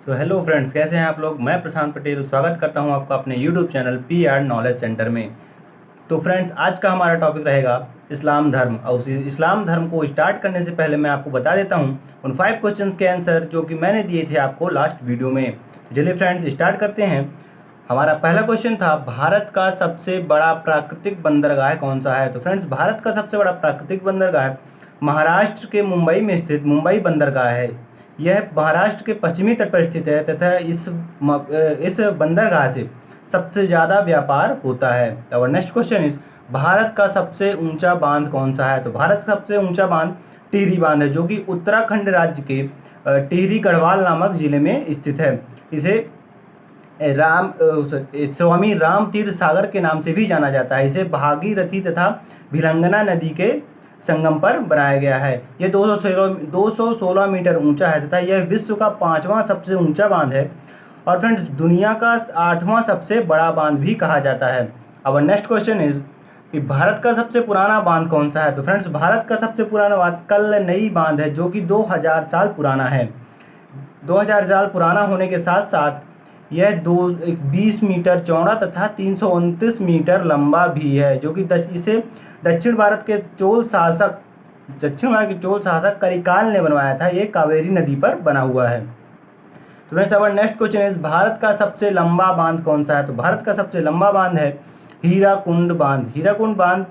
Hello friends, कैसे हैं आप लोग। मैं प्रशांत पटेल स्वागत करता हूं आपका अपने YouTube channel PR knowledge centre में। तो फ्रेंड्स, आज का हमारा टॉपिक रहेगा इस्लाम धर्म। और उस इस्लाम धर्म को स्टार्ट करने से पहले मैं आपको बता देता हूं उन 5 क्वेश्चंस के आंसर जो कि मैंने दिए थे आपको लास्ट वीडियो में। तो चलिए फ्रेंड्स, स्टार्ट करते हैं। हमारा पहला क्वेश्चन था, भारत का सबसे बड़ा प्राकृतिक बंदरगाह कौन सा है। तो फ्रेंड्स, भारत का सबसे बड़ा प्राकृतिक बंदरगाह महाराष्ट्र के मुंबई में स्थित मुंबई बंदरगाह है। यह महाराष्ट्र के पश्चिमी तट पर स्थित है तथा इस बंदरगाह से सबसे ज़्यादा व्यापार होता है। और नेक्स्ट क्वेश्चन इज, भारत का सबसे ऊंचा बांध कौन सा है। तो भारत का सबसे ऊंचा बांध टिहरी बांध है, जो कि उत्तराखंड राज्य के टिहरी गढ़वाल नामक जिले में स्थित है। इसे स्वामी राम तीर्थ सागर के नाम से भी जाना जाता है। इसे भागीरथी तथा भिलंगना नदी के संगम पर बनाया गया है। यह 216 मीटर ऊंचा है तथा यह विश्व का 5वां सबसे ऊंचा बांध है और फ्रेंड्स दुनिया का 8वां सबसे बड़ा बांध भी कहा जाता है। अब नेक्स्ट क्वेश्चन इज कि भारत का सबसे पुराना बांध कौन सा है। तो फ्रेंड्स, भारत का सबसे पुराना बांध कल्लनई बांध है, जो कि 2000 साल पुराना है। 2000 साल पुराना होने के साथ साथ यह 20 मीटर चौड़ा तथा 329 मीटर लंबा भी है, जो कि इसे दक्षिण भारत के चोल शासक करिकाल ने बनवाया था। ये कावेरी नदी पर बना हुआ है। तो फ्रेंड्स, अब नेक्स्ट क्वेश्चन इज, भारत का सबसे लंबा बांध कौन सा है। तो भारत का सबसे लंबा बांध है हीराकुंड बांध। हीराकुंड बांध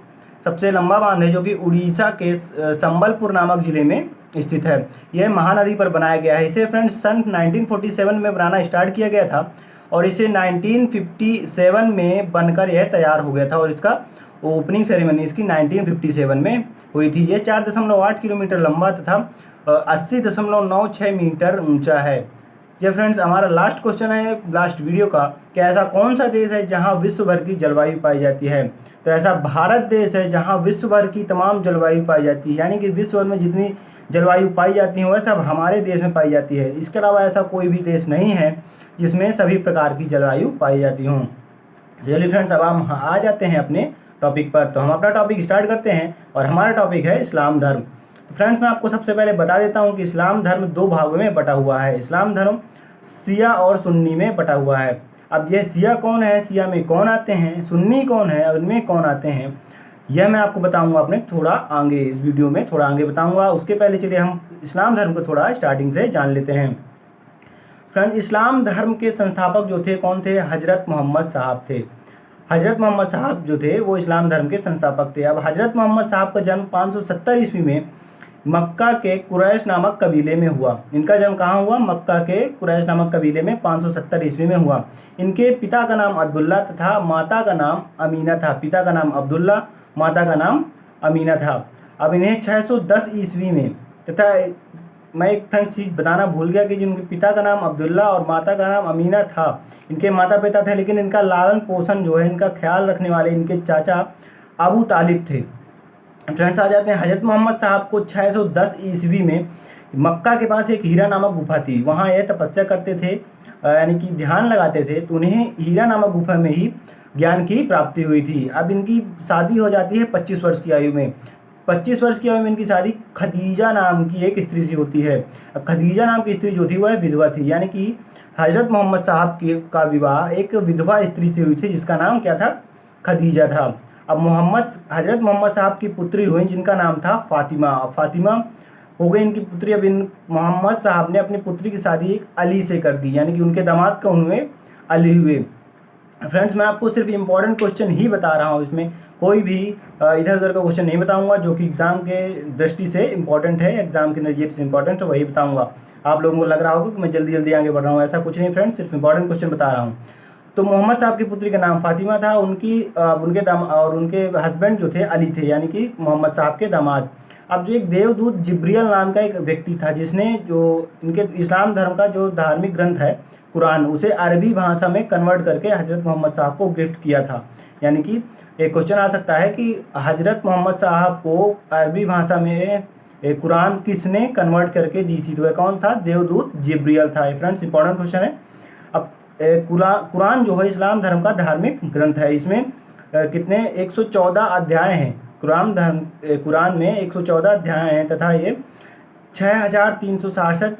सबसे लंबा बांध है, जो कि उड़ीसा के संबलपुर नामक जिले में स्थित है। यह महानदी पर बनाया गया है। इसे फ्रेंड्स सन 1947 में बनाना स्टार्ट किया गया था और इसे 1957 में बनकर यह तैयार हो गया था और इसका ओपनिंग सेरेमनी इसकी 1957 में हुई थी। यह 4.8 किलोमीटर लंबा तथा 80.96 मीटर ऊंचा है। ये फ्रेंड्स हमारा लास्ट क्वेश्चन है लास्ट वीडियो का, कि ऐसा कौन सा देश है जहां विश्व भर की जलवायु पाई जाती है। तो ऐसा भारत देश है जहां विश्व भर की तमाम जलवायु पाई जाती है, यानी कि विश्व भर में जितनी जलवायु पाई जाती है वह सब हमारे देश में पाई जाती है। इसके अलावा ऐसा कोई भी देश नहीं है जिसमें सभी प्रकार की जलवायु पाई जाती हों। चलिए फ्रेंड्स, अब हम आ जाते हैं अपने टॉपिक पर। तो हम अपना टॉपिक स्टार्ट करते हैं और हमारा टॉपिक है इस्लाम धर्म। तो फ्रेंड्स, मैं आपको सबसे पहले बता देता हूं कि इस्लाम धर्म 2 भागों में बटा हुआ है। इस्लाम धर्म शिया और सुन्नी में बटा हुआ है। अब यह शिया कौन है, शिया में कौन आते हैं, सुन्नी कौन है और उनमें कौन आते हैं, यह मैं आपको बताऊंगा अपने थोड़ा आगे, इस वीडियो में थोड़ा आगे बताऊंगा। उसके पहले चलिए हम इस्लाम धर्म को थोड़ा स्टार्टिंग से जान लेते हैं। फ्रेंड्स, इस्लाम धर्म के संस्थापक जो थे कौन थे, हजरत मोहम्मद साहब थे। हजरत मोहम्मद साहब जो थे वो इस्लाम धर्म के संस्थापक थे। अब हजरत मोहम्मद साहब का जन्म 570 ईस्वी में मक्का के कुरैश नामक कबीले में हुआ। इनका जन्म कहाँ हुआ, मक्का के कुरैश नामक कबीले में 570 ईस्वी में हुआ। इनके पिता का नाम अब्दुल्ला तथा माता का नाम अमीना था। पिता का नाम अब्दुल्ला, माता का नाम अमीना था। अब इन्हें 610 ईस्वी में, तथा मैं एक फ्रेंड्स चीज़ बताना भूल गया कि जिनके पिता का नाम अब्दुल्ला और माता का नाम अमीना था, इनके माता पिता थे, लेकिन इनका लालन पोषण जो है, इनका ख्याल रखने वाले इनके चाचा अबू तालिब थे। फ्रेंड्स, आ जाते हैं हजरत मोहम्मद साहब को 610 ईस्वी में मक्का के पास एक हीरा नामक गुफा थी, वहाँ यह तपस्या करते थे, यानी कि ध्यान लगाते थे। तो उन्हें हीरा नामक गुफा में ही ज्ञान की प्राप्ति हुई थी। अब इनकी शादी हो जाती है 25 वर्ष की आयु में। 25 वर्ष की आयु में इनकी शादी खदीजा नाम की एक स्त्री से होती है। अब खदीजा नाम की स्त्री जो थी वह विधवा थी, यानी कि हजरत मोहम्मद साहब का विवाह एक विधवा स्त्री से हुई थी जिसका नाम क्या था, खदीजा था। अब हजरत मोहम्मद साहब की पुत्री हुई जिनका नाम था फातिमा। फातिमा हो गई इनकी पुत्री। अब इन मोहम्मद साहब ने अपनी पुत्री की शादी एक अली से कर दी, यानी कि उनके दामाद का उन्हें अली हुए। फ्रेंड्स, मैं आपको सिर्फ इम्पॉर्टेंट क्वेश्चन ही बता रहा हूँ, इसमें कोई भी इधर उधर का क्वेश्चन नहीं बताऊंगा जो कि एग्जाम के दृष्टि से इम्पॉर्टेंट है, एग्जाम के नज़रिए से इम्पॉर्टेंट है, वही बताऊंगा। आप लोगों को लग रहा होगा कि मैं जल्दी जल्दी आगे बढ़ रहा हूँ, ऐसा कुछ नहीं फ्रेंड्स, सिर्फ इम्पॉर्टेंट क्वेश्चन बता रहा हूँ। तो मोहम्मद साहब की पुत्री का नाम फातिमा था। उनके हस्बैंड जो थे अली थे, यानी कि मोहम्मद साहब के दामाद। अब जो एक देवदूत जिब्रियल नाम का एक व्यक्ति था, जिसने जो इनके इस्लाम धर्म का जो धार्मिक ग्रंथ है कुरान, उसे अरबी भाषा में कन्वर्ट करके हजरत मोहम्मद साहब को गिफ्ट किया था। यानी कि एक क्वेश्चन आ सकता है कि हजरत मोहम्मद साहब को अरबी भाषा में कुरान किसने कन्वर्ट करके दी थी, तो वह कौन था, देवदूत जिब्रियल था। फ्रेंड्स, इंपॉर्टेंट क्वेश्चन है। अब कुरान जो है इस्लाम धर्म का धार्मिक ग्रंथ है। इसमें कितने 114 अध्याय हैं। कुरान में 114 अध्याय हैं तथा ये 6367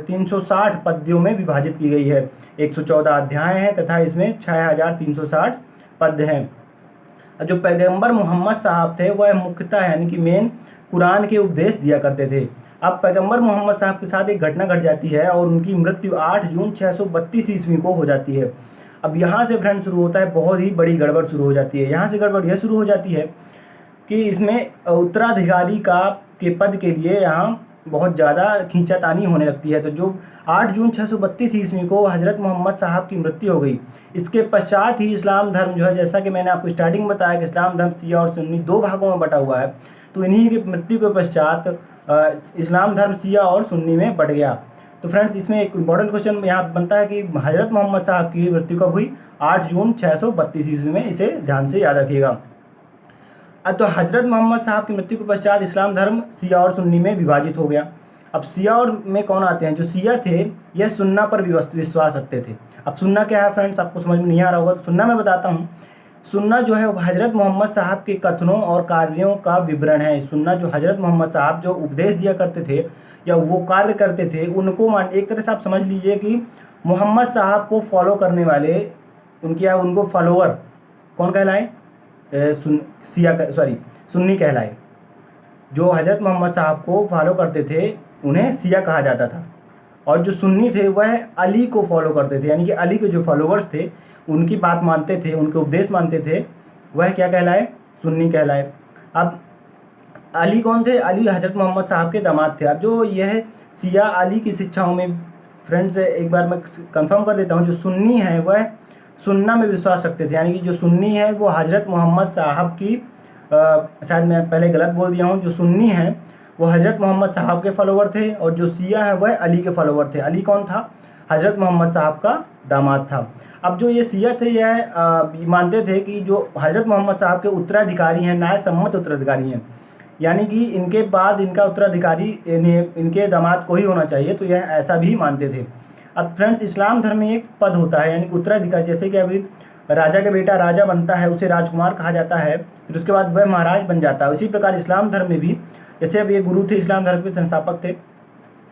360 पद्यों में विभाजित की गई है। 114 अध्याय हैं तथा इसमें 6360 पद्य हैं। जो पैगंबर मोहम्मद साहब थे वह मुख्यतः यानी कि मेन कुरान के उपदेश दिया करते थे। अब पैगंबर मोहम्मद साहब के साथ एक घटना घट जाती है और उनकी मृत्यु 8 जून 632 ईस्वी को हो जाती है। अब यहाँ से फ्रेंड शुरू होता है बहुत ही बड़ी गड़बड़ शुरू हो जाती है। यहाँ से गड़बड़ यह शुरू हो जाती है कि इसमें उत्तराधिकारी के पद के लिए यहाँ बहुत ज़्यादा खींचातानी होने लगती है। तो जो 8 जून 632 ईस्वी को हज़रत मोहम्मद साहब की मृत्यु हो गई, इसके पश्चात ही इस्लाम धर्म जो है, जैसा कि मैंने आपको स्टार्टिंग में बताया कि इस्लाम धर्म शिया और सुन्नी 2 भागों में बटा हुआ है, तो इन्हीं की मृत्यु के पश्चात इस्लाम धर्म शिया और सुन्नी में बट गया। तो फ्रेंड्स इसमें एक इम्पॉर्टेंट क्वेश्चन यहाँ बनता है कि हज़रत मोहम्मद साहब की मृत्यु कब हुई? 8 जून 632 ईस्वी में। इसे ध्यान से याद रखिएगा। अब तो हज़रत मोहम्मद साहब की मृत्यु के पश्चात इस्लाम धर्म शिया और सुन्नी में विभाजित हो गया। अब शिया और में कौन आते हैं? जो शिया थे यह सुन्ना पर विश्वास रखते थे। अब सुन्ना क्या है फ्रेंड्स, आपको समझ में नहीं आ रहा होगा, तो सुन्ना मैं बताता हूँ। सुन्ना जो है हज़रत मोहम्मद साहब के कथनों और कार्यों का विवरण है। सुन्ना जो हज़रत मोहम्मद साहब जो उपदेश दिया करते थे या वो कार्य करते थे, उनको एक तरह से आप समझ लीजिए कि मोहम्मद साहब को फॉलो करने वाले उनको फॉलोअर कौन कहलाए? सुन्नी कहलाए। जो हज़रत मोहम्मद साहब को फॉलो करते थे उन्हें शिया कहा जाता था, और जो सुन्नी थे वह अली को फॉलो करते थे, यानी कि अली के जो फॉलोअर्स थे उनकी बात मानते थे, उनके उपदेश मानते थे, वह क्या कहलाए? सुन्नी कहलाए। अब अली कौन थे? अली हज़रत मोहम्मद साहब के दामाद थे। अब जो यह शिया अली की शिक्षाओं में फ्रेंड्स एक बार मैं कंफर्म कर देता हूँ, जो सुन्नी है वह सुन्ना में विश्वास रखते थे, यानी कि जो सुन्नी है वो हज़रत मोहम्मद साहब की शायद मैं पहले गलत बोल दिया हूँ, जो सुन्नी है वो हज़रत मोहम्मद साहब के फॉलोवर थे, और जो शिया है वह अली के फॉलोवर थे। अली कौन था? हज़रत मोहम्मद साहब का दामाद था। अब जो ये शिया थे यह मानते थे कि जो हज़रत मोहम्मद साहब के उत्तराधिकारी हैं, न्याय सम्मत उत्तराधिकारी हैं, यानी कि इनके बाद इनका उत्तराधिकारी इनके दामाद को ही होना चाहिए, तो यह ऐसा भी मानते थे। अब फ्रेंड्स इस्लाम धर्म में एक पद होता है, यानी कि उत्तराधिकारी, जैसे कि अभी राजा का बेटा राजा बनता है उसे राजकुमार कहा जाता है, फिर उसके बाद वह महाराज बन जाता है। उसी प्रकार इस्लाम धर्म में भी, जैसे अब ये गुरु थे, इस्लाम धर्म के संस्थापक थे,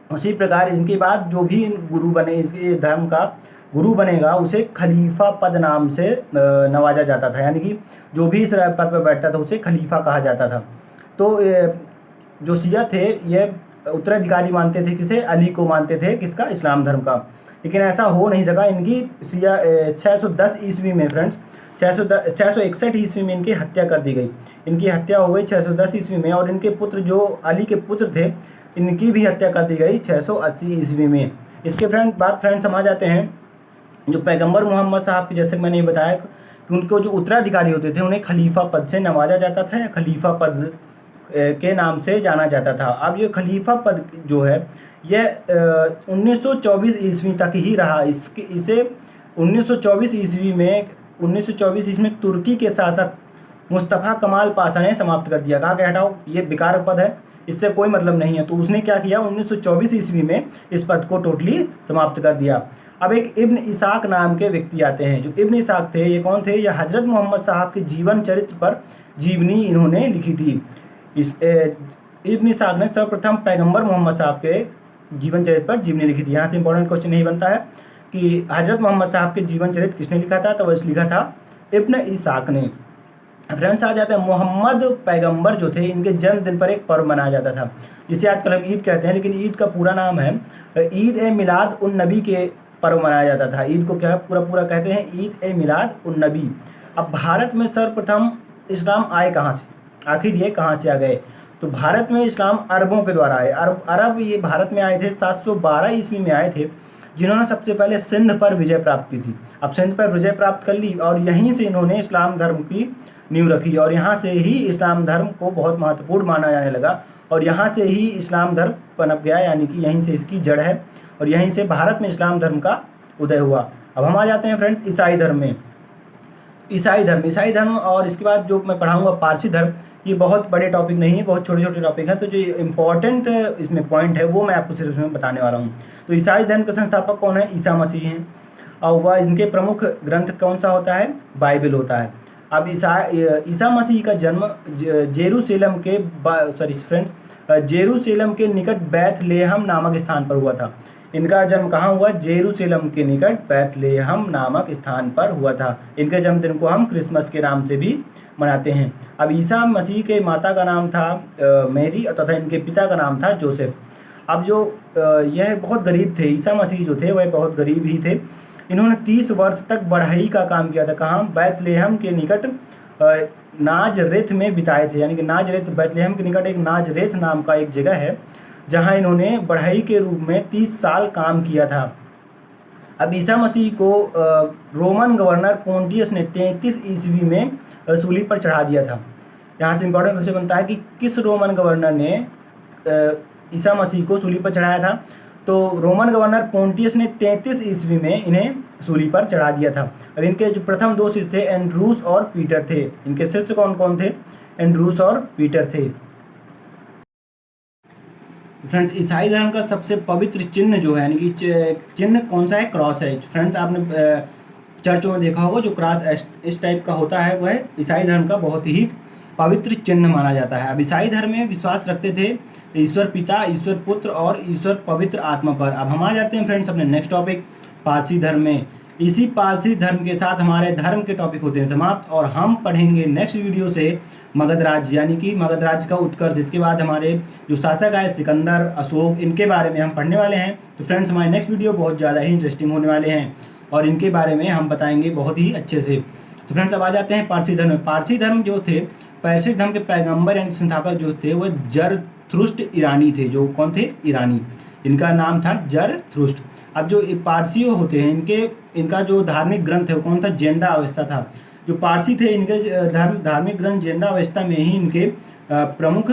उसी प्रकार इनके बाद जो भी गुरु बने, इस धर्म का गुरु बनेगा उसे खलीफा पद नाम से नवाजा जाता था, यानी कि जो भी इस पद पर बैठता था उसे खलीफा कहा जाता था। तो जो शिया थे ये उत्तराधिकारी मानते थे किसे? अली को मानते थे, किसका? इस्लाम धर्म का। लेकिन ऐसा हो नहीं सका। इनकी 610 ईस्वी में फ्रेंड्स 661 ईस्वी में इनकी हत्या कर दी गई। इनकी हत्या हो गई 610 ईस्वी में, और इनके पुत्र जो अली के पुत्र थे इनकी भी हत्या कर दी गई 680 ईस्वी में। इसके बाद फ्रेंड्स हम आ जाते हैं जो पैगंबर मोहम्मद साहब के, जैसे मैंने बताया कि उनको जो उत्तराधिकारी होते थे उन्हें खलीफा पद से नवाजा जाता था, या खलीफा पद के नाम से जाना जाता था। अब ये खलीफा पद जो है यह 1924 ईस्वी तक ही रहा। इसे 1924 ईस्वी में तुर्की के शासक मुस्तफ़ा कमाल पाशा ने समाप्त कर दिया। कहा कि हटाओ, ये बेकार पद है, इससे कोई मतलब नहीं है। तो उसने क्या किया, 1924 ईस्वी में इस पद को टोटली समाप्त कर दिया। अब एक इब्न इसाक नाम के व्यक्ति आते हैं। जो इब्न इसाक थे ये कौन थे? ये हज़रत मोहम्मद साहब के जीवन चरित्र पर जीवनी इन्होंने लिखी थी। इस इब्न इसाक ने सर्वप्रथम पैगंबर मोहम्मद साहब के जीवन चरित्र पर जीवनी लिखी थी। यहाँ से इंपॉर्टेंट क्वेश्चन यही बनता है कि हज़रत मोहम्मद साहब के जीवन चरित्र किसने लिखा था? तो वह लिखा था इब्न इसाक ने। फ्रेंड्स आ जाते हैं मोहम्मद पैगंबर जो थे, इनके जन्मदिन पर एक पर्व मनाया जाता था जिसे आजकल हम ईद कहते हैं, लेकिन ईद का पूरा नाम है ईद ए मिलाद उन नबी के पर्व मनाया जाता था। ईद को क्या पूरा कहते हैं? ईद ए मिलाद उन नबी। अब भारत में सर्वप्रथम इस्लाम आए कहाँ से? आखिर ये कहाँ से आ गए? तो भारत में इस्लाम अरबों के द्वारा आए। अरब ये भारत में आए थे 712 ईस्वी में आए थे, जिन्होंने सबसे पहले सिंध पर विजय प्राप्त की थी। अब सिंध पर विजय प्राप्त कर ली और यहीं से इन्होंने इस्लाम धर्म की नींव रखी, और यहाँ से ही इस्लाम धर्म को बहुत महत्वपूर्ण माना जाने लगा, और यहाँ से ही इस्लाम धर्म पनप गया, यानी कि यहीं से इसकी जड़ है, और यहीं से भारत में इस्लाम धर्म का उदय हुआ। अब हम आ जाते हैं फ्रेंड्स ईसाई धर्म में। ईसाई धर्म और इसके बाद जो मैं पढ़ाऊँगा पारसी धर्म, ये बहुत बड़े टॉपिक नहीं है, बहुत छोटे छोटे टॉपिक हैं। तो जो इम्पोर्टेंट इसमें पॉइंट है वो मैं आपको सिर्फ इसमें बताने वाला हूँ। तो ईसाई धर्म के संस्थापक कौन है? ईसा मसीह हैं, और वह इनके प्रमुख ग्रंथ कौन सा होता है? बाइबल होता है। अब ईसा मसीह का जन्म जेरूसलम के जेरूशलेम के निकट बैथलेहम नामक स्थान पर हुआ था। इनका जन्म कहाँ हुआ? जेरूशलेम के निकट बैथलेहम नामक स्थान पर हुआ था। इनके जन्मदिन को हम क्रिसमस के नाम से भी मनाते हैं। अब ईसा मसीह के माता का नाम था मैरी तथा इनके पिता का नाम था जोसेफ। अब जो यह बहुत गरीब थे, ईसा मसीह जो थे वह बहुत गरीब ही थे। इन्होंने 30 वर्ष तक बढ़ई का काम किया था। कहाँ? बैथलेहम के निकट नाजरेथ में बिताए थे। यानी कि नाजरेथ, बैथलेहम के निकट एक नाजरेथ नाम का एक जगह है जहाँ इन्होंने बढ़ई के रूप में 30 साल काम किया था। अब ईसा मसीह को रोमन गवर्नर पोंटियस ने 33 ईस्वी में सूली पर चढ़ा दिया था। यहाँ से इंपॉर्टेंट क्वेश्चन बनता है कि किस रोमन गवर्नर ने ईसा मसीह को सूली पर चढ़ाया था? तो रोमन गवर्नर पोंटियस ने 33 ईस्वी में इन्हें सूली पर चढ़ा दिया था। अब इनके जो प्रथम दो शिष्य थे एंड्रूस और पीटर थे। इनके शिष्य कौन कौन थे? एंड्रूस और पीटर थे। फ्रेंड्स, ईसाई धर्म का सबसे पवित्र चिन्ह जो है, यानी कि चिन्ह कौन सा है? क्रॉस है। फ्रेंड्स, आपने चर्चों में देखा होगा जो क्रॉस इस टाइप का होता है वह ईसाई धर्म का बहुत ही पवित्र चिन्ह माना जाता है। अब ईसाई धर्म में विश्वास रखते थे ईश्वर पिता, ईश्वर पुत्र और ईश्वर पवित्र आत्मा पर। अब हम आ जाते हैं फ्रेंड्स अपने नेक्स्ट टॉपिक पारसी धर्म में। इसी पारसी धर्म के साथ हमारे धर्म के टॉपिक होते हैं समाप्त, और हम पढ़ेंगे नेक्स्ट वीडियो से मगध राज्य, यानी कि मगध राज्य का उत्कर्ष। इसके बाद हमारे जो शासक आए सिकंदर, अशोक, इनके बारे में हम पढ़ने वाले हैं। तो फ्रेंड्स, हमारे नेक्स्ट वीडियो बहुत ज़्यादा ही इंटरेस्टिंग होने वाले हैं और इनके बारे में हम बताएंगे बहुत ही अच्छे से। तो फ्रेंड्स, अब आ जाते हैं पारसी धर्म में। पारसी धर्म जो थे, पारसी धर्म के पैगंबर यानी संस्थापक जो थे वह जरथुष्ट्र ईरानी थे। जो कौन थे? ईरानी। इनका नाम था जरथुष्ट्र। अब जो पारसी होते हैं इनका जो धार्मिक ग्रंथ है वो कौन था? जेंडा अवस्था था। जो पारसी थे इनके धार्मिक ग्रंथ जेंडा अवस्था में ही इनके प्रमुख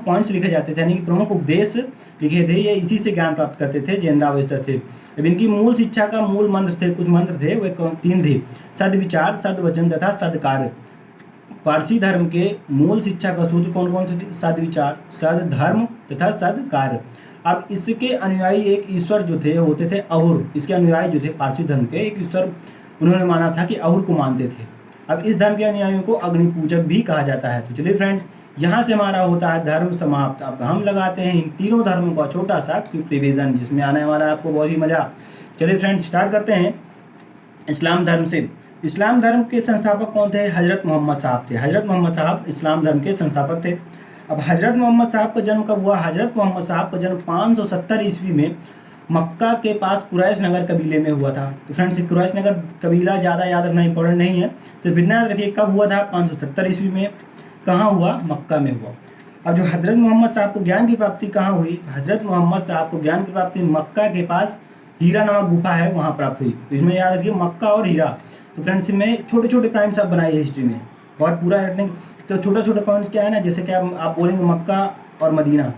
पॉइंट्स लिखे जाते थे, यानी कि प्रमुख उपदेश लिखे थे। ये इसी से ज्ञान प्राप्त करते थे, जेंडा अवस्था थे। अब इनकी मूल शिक्षा का मूल मंत्र थे, कुछ मंत्र थे, वे 3 थे: सद्विचार, सद्वचन तथा सद्कार्य। पारसी धर्म के मूल शिक्षा का सूत्र कौन कौन से थे? सद्विचार, सद्धर्म तथा सद्कार्य। अब इसके अनुयायी एक ईश्वर जो थे होते थे अहुर। इसके अनुयायी जो थे पारसी धर्म के एक ईश्वर उन्होंने माना था कि अहुर को मानते थे। अब इस धर्म के अनुयायियों को अग्निपूजक भी कहा जाता है। तो चलिए फ्रेंड्स, यहाँ से हमारा होता है धर्म समाप्त। अब हम लगाते हैं इन तीनों धर्मों का छोटा सा क्विक रिवीजन, जिसमें आने वाला है आपको बहुत ही मजा। चलिए फ्रेंड्स, स्टार्ट करते हैं इस्लाम धर्म से। इस्लाम धर्म के संस्थापक कौन थे? हजरत मोहम्मद साहब थे। हजरत मोहम्मद साहब इस्लाम धर्म के संस्थापक थे। अब हजरत मोहम्मद साहब का जन्म कब हुआ? हजरत मोहम्मद साहब का जन्म 570 ईस्वी में मक्का के पास कुरैश नगर कबीले में हुआ था। तो फ्रेंड्स, कुरैश नगर कबीला ज़्यादा याद रखना इंपॉर्टेंट नहीं है, तो बिना याद रखिए कब हुआ था? 570 ईस्वी में। कहाँ हुआ? मक्का में हुआ। अब जो हजरत मोहम्मद साहब को ज्ञान की प्राप्ति कहाँ हुई? हजरत मोहम्मद साहब को ज्ञान की प्राप्ति मक्का के पास हीरा नामक गुफा है, वहाँ प्राप्त हुई। तो इसमें याद रखिए मक्का और हीरा। तो फ्रेंड्स, में छोटे छोटे पॉइंट्स आप बनाइए हिस्ट्री में, बहुत पूरा रटने। तो छोटे छोटे पॉइंट्स क्या है ना, जैसे कि आप बोलेंगे मक्का और मदीना,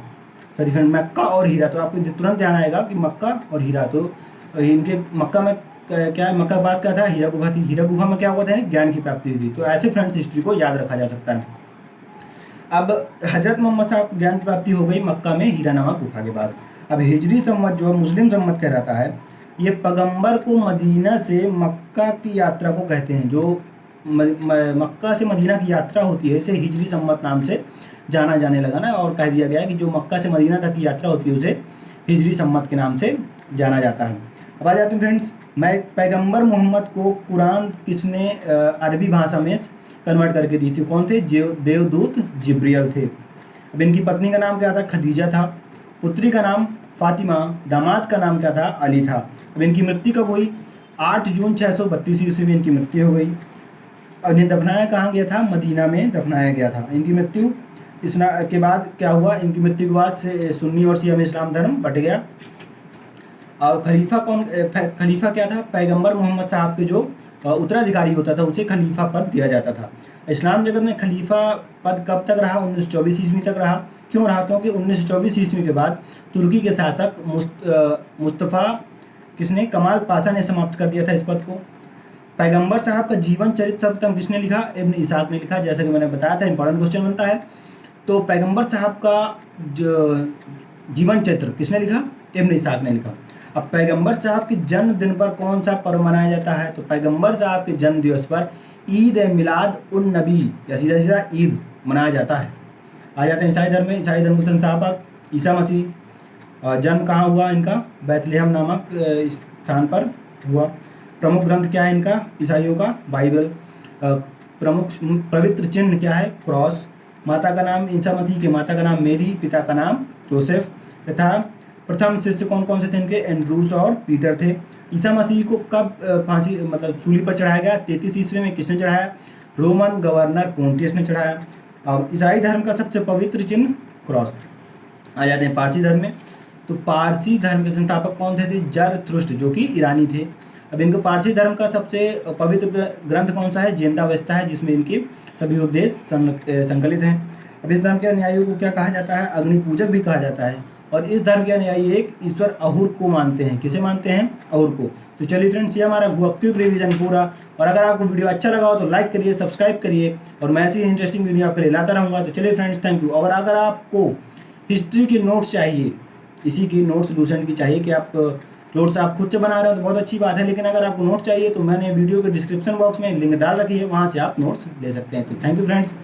सॉरी फ्रेंड, मक्का और हीरा, तो आपको तुरंत ध्यान आएगा कि मक्का और हीरा। तो इनके मक्का में क्या है? मक्का बाद क्या था? हीरा गुफा थी। हीरा गुफा में क्या हुआ था? ज्ञान की प्राप्ति हुई थी। तो ऐसे फ्रेंड्स हिस्ट्री को याद रखा जा सकता है। अब हजरत मोहम्मद साहब को ज्ञान की प्राप्ति हो गई मक्का में हीरा नामक गुफा के पास। अब हिजरी संवत जो मुस्लिम संवत कहलाता है, ये पैगंबर को मदीना से मक्का की यात्रा को कहते हैं। जो मक्का से मदीना की यात्रा होती है इसे हिजरी संवत नाम से जाना जाने लगा ना, और कह दिया गया है कि जो मक्का से मदीना तक की यात्रा होती है उसे हिजरी संवत के नाम से जाना जाता है। अब आ जाते हैं फ्रेंड्स, मैं पैगंबर मोहम्मद को कुरान किसने अरबी भाषा में कन्वर्ट करके दी थी? कौन थे? देवदूत जिब्रियल थे। अब इनकी पत्नी का नाम क्या था? खदीजा था। पुत्री का नाम फातिमा। दामाद का नाम क्या था? अली था। अब इनकी मृत्यु कब हुई? 8 जून 632 ईस्वी में इनकी मृत्यु हो गई। और इन्हें दफनाया कहाँ गया था? मदीना में दफनाया गया था। इनकी मृत्यु के बाद क्या हुआ? इनकी मृत्यु के बाद से सुन्नी और शिया में इस्लाम धर्म बट गया। और खलीफा खलीफा क्या था? पैगंबर मोहम्मद साहब के जो उत्तराधिकारी होता था उसे खलीफा पद दिया जाता था। इस्लाम जगत में खलीफा पद कब तक रहा? 1924 ईस्वी तक रहा। क्यों रहा? क्योंकि 1924 ईस्वी के बाद तुर्की के शासक मुस्तफ़ा किसने? कमाल पाशा ने समाप्त कर दिया था इस पद को। पैगंबर साहब का जीवन चरित्र सर्वप्रथम किसने लिखा? इब्न इसाक ने लिखा। जैसा कि मैंने बताया था, इंपॉर्टेंट क्वेश्चन बनता है। तो पैगंबर साहब का जो जीवन चरित्र किसने लिखा? इब्न इसाक ने लिखा। अब पैगंबर साहब के जन्मदिन पर कौन सा पर्व मनाया जाता है? तो पैगंबर साहब के जन्म दिवस पर ईद मिलाद उन नबी या सीधा सीधा ईद मनाया जाता है। आ जाते हैं ईसाई धर्म में। ईसाई धर्म के संस्थापक ईसा मसीह। जन्म कहाँ हुआ इनका? बैतलहम नामक स्थान पर हुआ। प्रमुख ग्रंथ क्या है इनका ईसाइयों का? बाइबल। प्रमुख पवित्र चिन्ह क्या है? क्रॉस। माता का नाम, ईसा मसीह के माता का नाम मेरी, पिता का नाम जोसेफ तथा प्रथम शिष्य कौन कौन से थे इनके? एंड्रूस और पीटर थे। ईसा मसीह को कब फांसी मतलब सूली पर चढ़ाया गया? 33 ईस्वी में। किसने चढ़ाया? रोमन गवर्नर पोंटियस ने चढ़ाया। अब ईसाई धर्म का सबसे पवित्र चिन्ह क्रॉस। आ जाते हैं पारसी धर्म में। तो पारसी धर्म के संस्थापक कौन थे? जरथुष्ट्र, जो कि ईरानी थे। अब इनके पारसी धर्म का सबसे पवित्र ग्रंथ कौन सा है? जिंदावस्ता है, जिसमें इनके सभी उपदेश संकलित हैं। अब इस धर्म के अनुयायियों को क्या कहा जाता है? अग्नि पूजक भी कहा जाता है। और इस धर्म के अनुयायी एक ईश्वर अहुर को मानते हैं। किसे मानते हैं? अहुर को। तो चलिए फ्रेंड्स, ये हमारा क्विक रिवीजन पूरा। और अगर आपको वीडियो अच्छा लगा हो तो लाइक करिए, सब्सक्राइब करिए, और मैं ऐसी इंटरेस्टिंग वीडियो आपके लिए लाता रहूँगा। तो चलिए फ्रेंड्स, थैंक यू। और अगर आपको हिस्ट्री की नोट्स चाहिए, इसी की नोट्स लूसेंट की चाहिए कि आप नोट्स आप खुद से बना रहे हो तो बहुत अच्छी बात है, लेकिन अगर आपको नोट चाहिए तो मैंने वीडियो के डिस्क्रिप्शन बॉक्स में लिंक डाल रखी है, वहाँ से आप नोट्स ले सकते हैं। तो थैंक यू फ्रेंड्स।